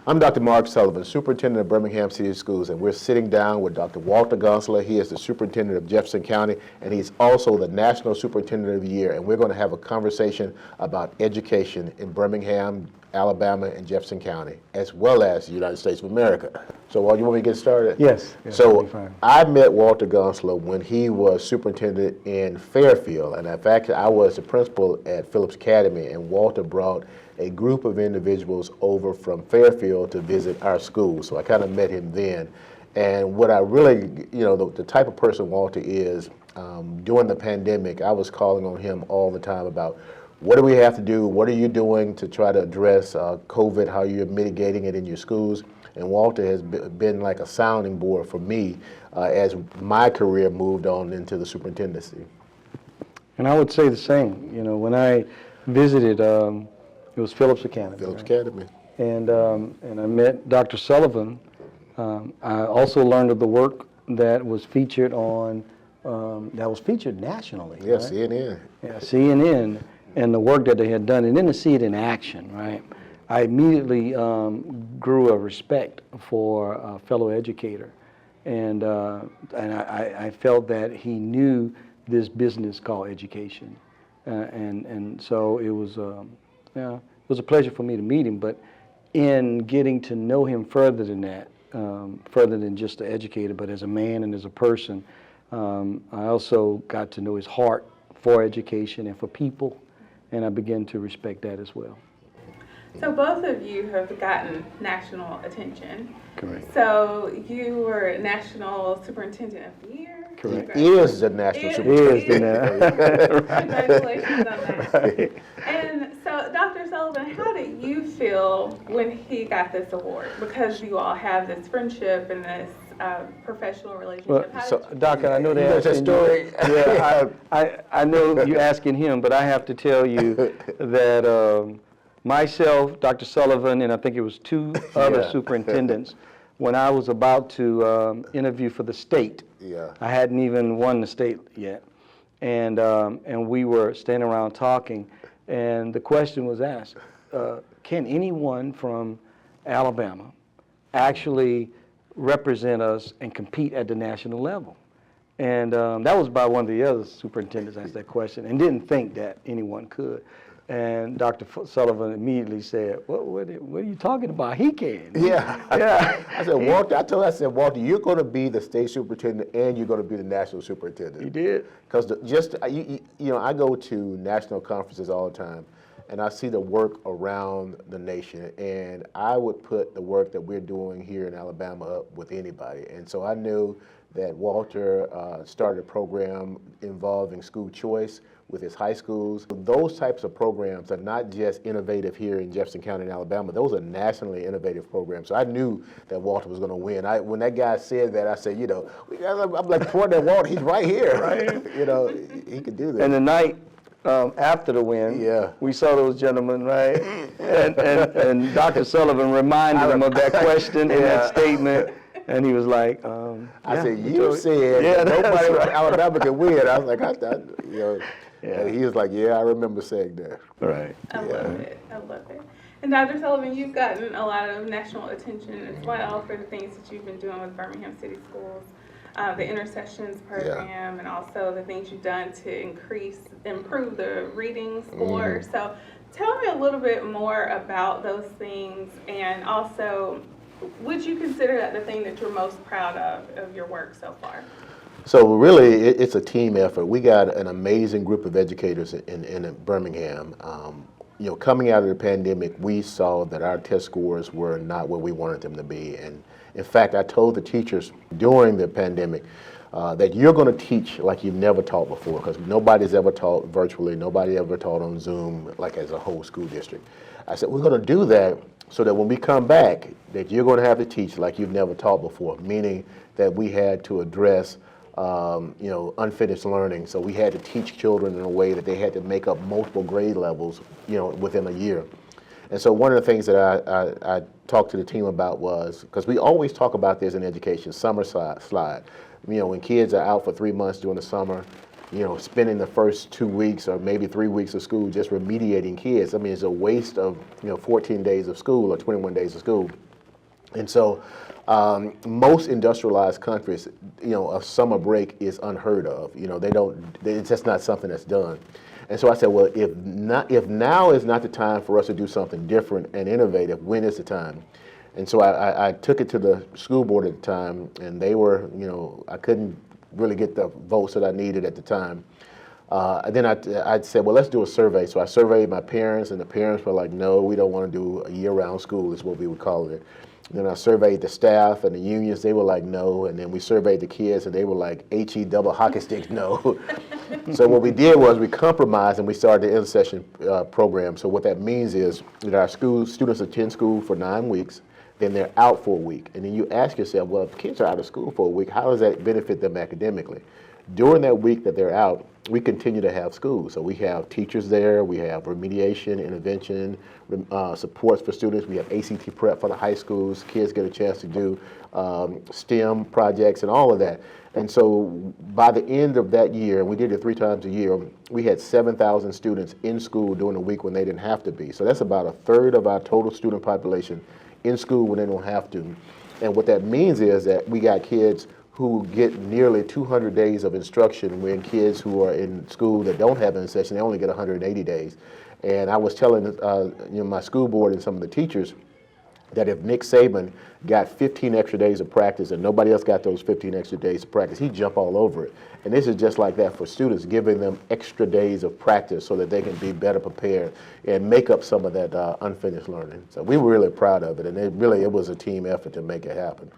I'm Dr. Mark Sullivan, Superintendent of Birmingham City Schools, and we're sitting down with Dr. Walter Gonsoulin. He is the Superintendent of Jefferson County, and he's also the National Superintendent of the Year. And we're going to have a conversation about education in Birmingham, Alabama, and Jefferson County, as well as the United States of America. So, Walter, you want me to get started? Yes. So, I met Walter Gonsoulin when he was superintendent in Fairfield, and in fact, I was the principal at Phillips Academy, and Walter brought a group of individuals over from Fairfield to visit our school. So I kind of met him then. And what I really, the type of person Walter is, during the pandemic, I was calling on him all the time about what do we have to do, what are you doing to try to address COVID, how you're mitigating it in your schools. And Walter has been like a sounding board for me as my career moved on into the superintendency. And I would say the same. When I visited, it was Phillips Academy. Phillips Academy. And I met Dr. Sullivan. I also learned of the work that was featured nationally. Yeah, right? CNN. Yeah, CNN, and the work that they had done, and then to see it in action, right? I immediately grew a respect for a fellow educator, and I felt that he knew this business called education, and so it was. It was a pleasure for me to meet him, but in getting to know him further than that, further than just an educator, but as a man and as a person, I also got to know his heart for education and for people, and I began to respect that as well. So both of you have gotten national attention. Correct. So you were National Superintendent of the Year. Correct. He is the national superintendent. Congratulations on that. Right. And so, Dr. Sullivan, how did you feel when he got this award? Because you all have this friendship and this professional relationship. Well, so, Doc, I know they're asking story. I know you're asking him, but I have to tell you that myself, Dr. Sullivan, and I think it was two other superintendents, when I was about to interview for the state, I hadn't even won the state yet, and we were standing around talking, and the question was asked, can anyone from Alabama actually represent us and compete at the national level? And that was by one of the other superintendents asked that question and didn't think that anyone could. And Dr. Sullivan immediately said, what are you talking about? He can. Yeah. I said, Walter, I said, Walter, you're going to be the state superintendent and you're going to be the national superintendent. He did. Because I go to national conferences all the time, and I see the work around the nation, and I would put the work that we're doing here in Alabama up with anybody. And so I knew that Walter started a program involving school choice with his high schools. Those types of programs are not just innovative here in Jefferson County in Alabama, those are nationally innovative programs. So I knew that Walter was going to win. When that guy said that, I said, I'm like pointing at Walter, he's right here, right? He could do that. And the night after the win, we saw those gentlemen, right? and Dr. Sullivan reminded him of that question and that statement. And he was like, I said, you said that nobody from Alabama can win. I was like, and he was like, I remember saying that. Right. I love it. And Dr. Sullivan, you've gotten a lot of national attention as well for the things that you've been doing with Birmingham City Schools, the Intercessions program, and also the things you've done to improve the reading score. So tell me a little bit more about those things, and also, would you consider that the thing that you're most proud of your work so far? So really, it's a team effort. We got an amazing group of educators in Birmingham. Coming out of the pandemic, we saw that our test scores were not where we wanted them to be. And in fact, I told the teachers during the pandemic that you're going to teach like you've never taught before, because nobody's ever taught virtually, nobody ever taught on Zoom, like as a whole school district. I said, we're going to do that so that when we come back, that you're going to have to teach like you've never taught before, meaning that we had to address unfinished learning. So we had to teach children in a way that they had to make up multiple grade levels, within a year. And so one of the things that I talked to the team about was, because we always talk about this in education, summer slide. When kids are out for 3 months during the summer, spending the first 2 weeks or maybe 3 weeks of school just remediating kids. It's a waste of 14 days of school or 21 days of school. And so most industrialized countries, a summer break is unheard of. It's just not something that's done. And so I said, well, if now is not the time for us to do something different and innovative, when is the time? And so I took it to the school board at the time, and they were, I couldn't really get the votes that I needed at the time. Then I said, well, let's do a survey. So I surveyed my parents, and the parents were like, no, we don't want to do a year-round school, is what we would call it. Then I surveyed the staff and the unions, they were like, no. And then we surveyed the kids, and they were like, H-E double hockey sticks, no. So what we did was we compromised, and we started the in-session program. So what that means is that our students attend school for 9 weeks, then they're out for a week. And then you ask yourself, well, if kids are out of school for a week, how does that benefit them academically? During that week that they're out, we continue to have school. So we have teachers there, we have remediation, intervention, supports for students. We have ACT prep for the high schools. Kids get a chance to do STEM projects and all of that. And so by the end of that year, and we did it 3 times a year, we had 7,000 students in school during the week when they didn't have to be. So that's about a third of our total student population in school when they don't have to. And what that means is that we got kids who get nearly 200 days of instruction, when kids who are in school that don't have an session, they only get 180 days. And I was telling my school board and some of the teachers that if Nick Saban got 15 extra days of practice and nobody else got those 15 extra days of practice, he'd jump all over it. And this is just like that for students, giving them extra days of practice so that they can be better prepared and make up some of that unfinished learning. So we were really proud of it, and it was a team effort to make it happen.